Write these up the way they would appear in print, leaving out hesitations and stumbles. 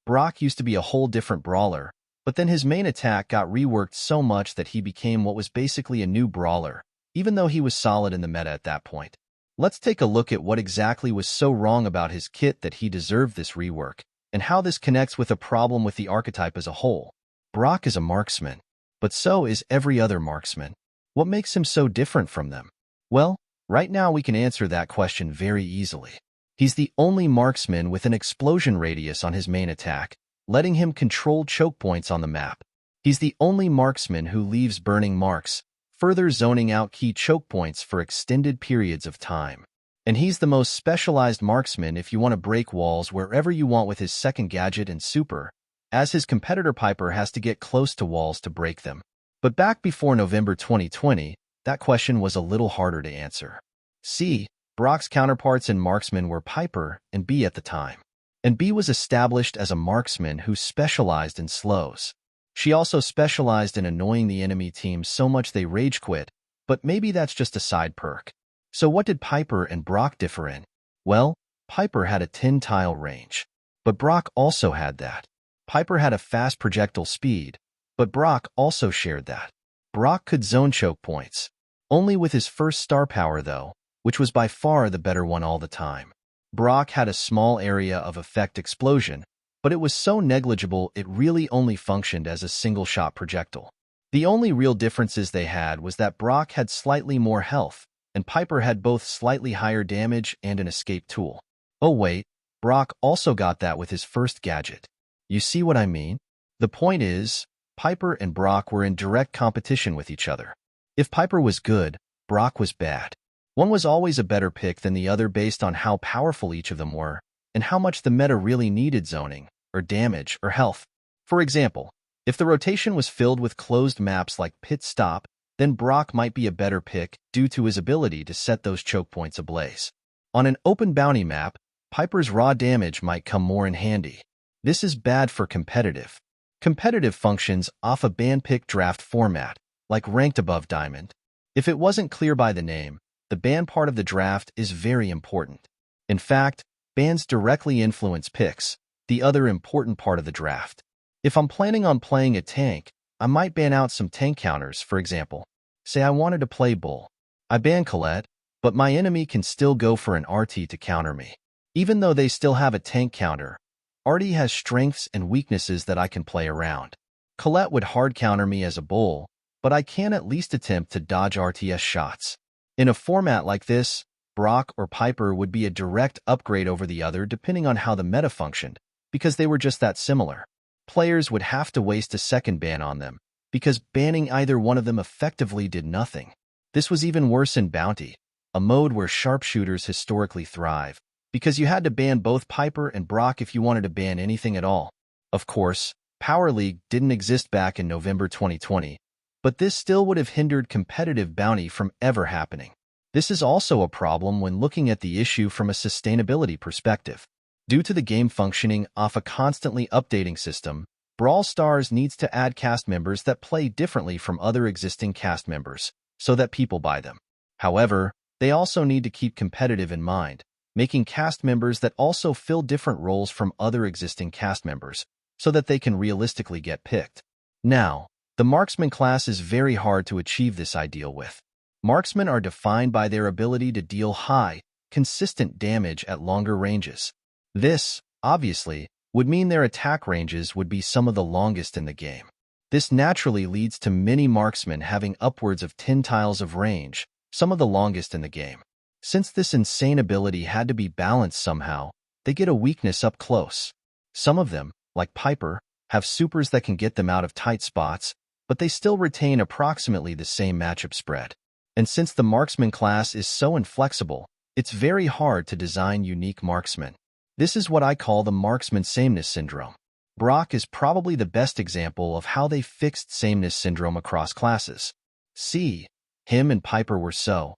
Brock used to be a whole different brawler, but then his main attack got reworked so much that he became what was basically a new brawler, even though he was solid in the meta at that point. Let's take a look at what exactly was so wrong about his kit that he deserved this rework, and how this connects with a problem with the archetype as a whole. Brock is a marksman, but so is every other marksman. What makes him so different from them? Well, right now we can answer that question very easily. He's the only marksman with an explosion radius on his main attack, letting him control choke points on the map. He's the only marksman who leaves burning marks, further zoning out key choke points for extended periods of time. And he's the most specialized marksman if you want to break walls wherever you want with his second gadget and super, as his competitor Piper has to get close to walls to break them. But back before November 2020, that question was a little harder to answer. C. Brock's counterparts in marksman were Piper and B at the time. And B was established as a marksman who specialized in slows. She also specialized in annoying the enemy team so much they rage quit, but maybe that's just a side perk. So what did Piper and Brock differ in? Well, Piper had a 10-tile range, but Brock also had that. Piper had a fast projectile speed, but Brock also shared that. Brock could zone choke points, only with his first star power though, which was by far the better one all the time. Brock had a small area of effect explosion, but it was so negligible it really only functioned as a single-shot projectile. The only real differences they had was that Brock had slightly more health, and Piper had both slightly higher damage and an escape tool. Oh wait, Brock also got that with his first gadget. You see what I mean? The point is, Piper and Brock were in direct competition with each other. If Piper was good, Brock was bad. One was always a better pick than the other based on how powerful each of them were, and how much the meta really needed zoning, or damage, or health. For example, if the rotation was filled with closed maps like Pit Stop, then Brock might be a better pick due to his ability to set those choke points ablaze. On an open bounty map, Piper's raw damage might come more in handy. This is bad for competitive. Competitive functions off a ban-pick draft format, like ranked above diamond. If it wasn't clear by the name, the ban part of the draft is very important. In fact, bans directly influence picks, the other important part of the draft. If I'm planning on playing a tank, I might ban out some tank counters, for example. Say I wanted to play Bull. I ban Colette, but my enemy can still go for an RT to counter me. Even though they still have a tank counter, RT has strengths and weaknesses that I can play around. Colette would hard counter me as a Bull, but I can at least attempt to dodge RTS shots. In a format like this, Brock or Piper would be a direct upgrade over the other depending on how the meta functioned, because they were just that similar. Players would have to waste a second ban on them, because banning either one of them effectively did nothing. This was even worse in Bounty, a mode where sharpshooters historically thrive, because you had to ban both Piper and Brock if you wanted to ban anything at all. Of course, Power League didn't exist back in November 2020, but this still would have hindered competitive Bounty from ever happening. This is also a problem when looking at the issue from a sustainability perspective. Due to the game functioning off a constantly updating system, Brawl Stars needs to add cast members that play differently from other existing cast members, so that people buy them. However, they also need to keep competitive in mind, making cast members that also fill different roles from other existing cast members, so that they can realistically get picked. Now, the marksman class is very hard to achieve this ideal with. Marksmen are defined by their ability to deal high, consistent damage at longer ranges. This, obviously, would mean their attack ranges would be some of the longest in the game. This naturally leads to many marksmen having upwards of 10 tiles of range, some of the longest in the game. Since this insane ability had to be balanced somehow, they get a weakness up close. Some of them, like Piper, have supers that can get them out of tight spots, but they still retain approximately the same matchup spread. And since the marksman class is so inflexible, it's very hard to design unique marksmen. This is what I call the marksman sameness syndrome. Brock is probably the best example of how they fixed sameness syndrome across classes. See, him and Piper were so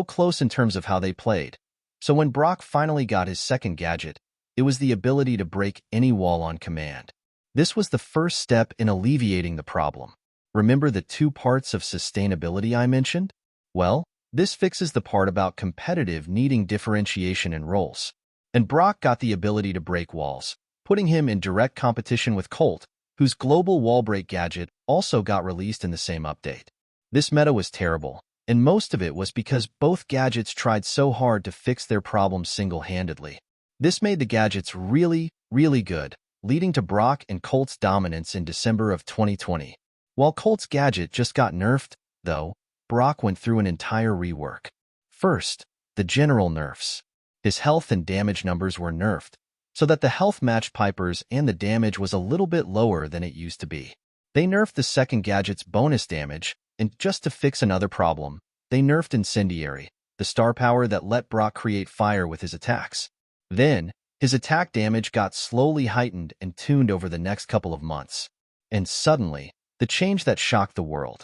close in terms of how they played. So when Brock finally got his second gadget, it was the ability to break any wall on command. This was the first step in alleviating the problem. Remember the two parts of sustainability I mentioned? Well, this fixes the part about competitive needing differentiation in roles. And Brock got the ability to break walls, putting him in direct competition with Colt, whose global wall break gadget also got released in the same update. This meta was terrible, and most of it was because both gadgets tried so hard to fix their problems single-handedly. This made the gadgets really, really good, leading to Brock and Colt's dominance in December of 2020. While Colt's gadget just got nerfed, though, Brock went through an entire rework. First, the general nerfs. His health and damage numbers were nerfed, so that the health matched Piper's and the damage was a little bit lower than it used to be. They nerfed the second gadget's bonus damage, and just to fix another problem, they nerfed Incendiary, the star power that let Brock create fire with his attacks. Then, his attack damage got slowly heightened and tuned over the next couple of months. And suddenly, the change that shocked the world.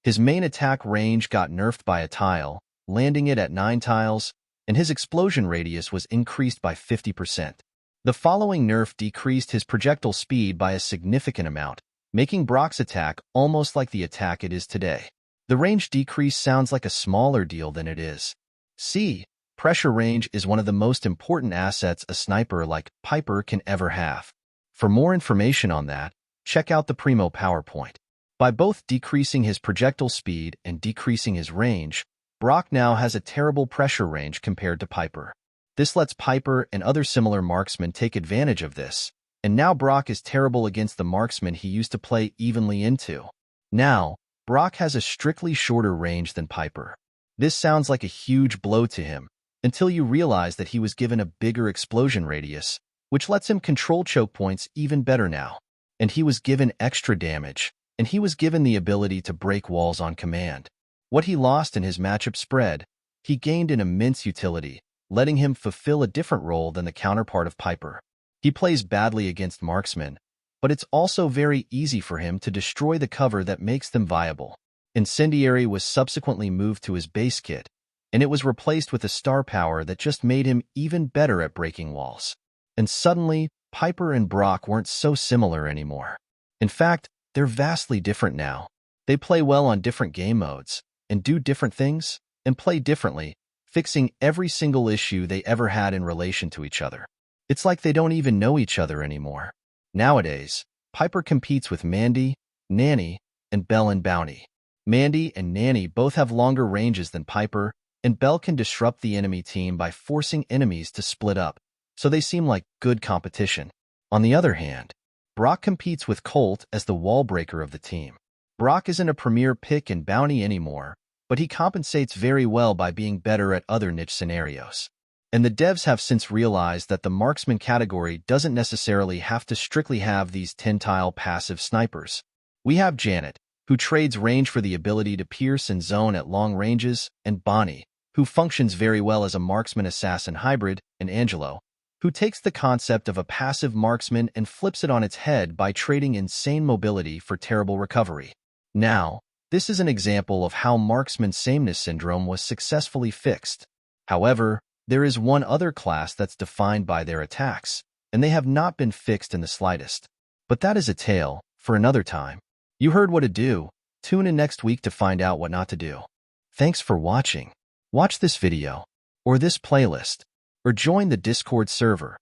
His main attack range got nerfed by a tile, landing it at 9 tiles, and his explosion radius was increased by 50%. The following nerf decreased his projectile speed by a significant amount, making Brock's attack almost like the attack it is today. The range decrease sounds like a smaller deal than it is. See, pressure range is one of the most important assets a sniper like Piper can ever have. For more information on that, check out the Primo PowerPoint. By both decreasing his projectile speed and decreasing his range, Brock now has a terrible pressure range compared to Piper. This lets Piper and other similar marksmen take advantage of this, and now Brock is terrible against the marksmen he used to play evenly into. Now, Brock has a strictly shorter range than Piper. This sounds like a huge blow to him, until you realize that he was given a bigger explosion radius, which lets him control choke points even better now. And he was given extra damage, and he was given the ability to break walls on command. What he lost in his matchup spread, he gained in immense utility, letting him fulfill a different role than the counterpart of Piper. He plays badly against marksmen, but it's also very easy for him to destroy the cover that makes them viable. Incendiary was subsequently moved to his base kit, and it was replaced with a star power that just made him even better at breaking walls. And suddenly, Piper and Brock weren't so similar anymore. In fact, they're vastly different now. They play well on different game modes, and do different things, and play differently, fixing every single issue they ever had in relation to each other. It's like they don't even know each other anymore. Nowadays, Piper competes with Mandy, Nanny, and Belle in Bounty. Mandy and Nanny both have longer ranges than Piper, and Belle can disrupt the enemy team by forcing enemies to split up, so they seem like good competition. On the other hand, Brock competes with Colt as the wall breaker of the team. Brock isn't a premier pick in Bounty anymore, but he compensates very well by being better at other niche scenarios. And the devs have since realized that the marksman category doesn't necessarily have to strictly have these 10-tile passive snipers. We have Janet, who trades range for the ability to pierce and zone at long ranges, and Bonnie, who functions very well as a marksman-assassin hybrid, and Angelo, who takes the concept of a passive marksman and flips it on its head by trading insane mobility for terrible recovery. Now, this is an example of how marksman sameness syndrome was successfully fixed. However, there is one other class that's defined by their attacks, and they have not been fixed in the slightest. But that is a tale for another time. You heard what to do. Tune in next week to find out what not to do. Thanks for watching. Watch this video, or this playlist, or join the Discord server.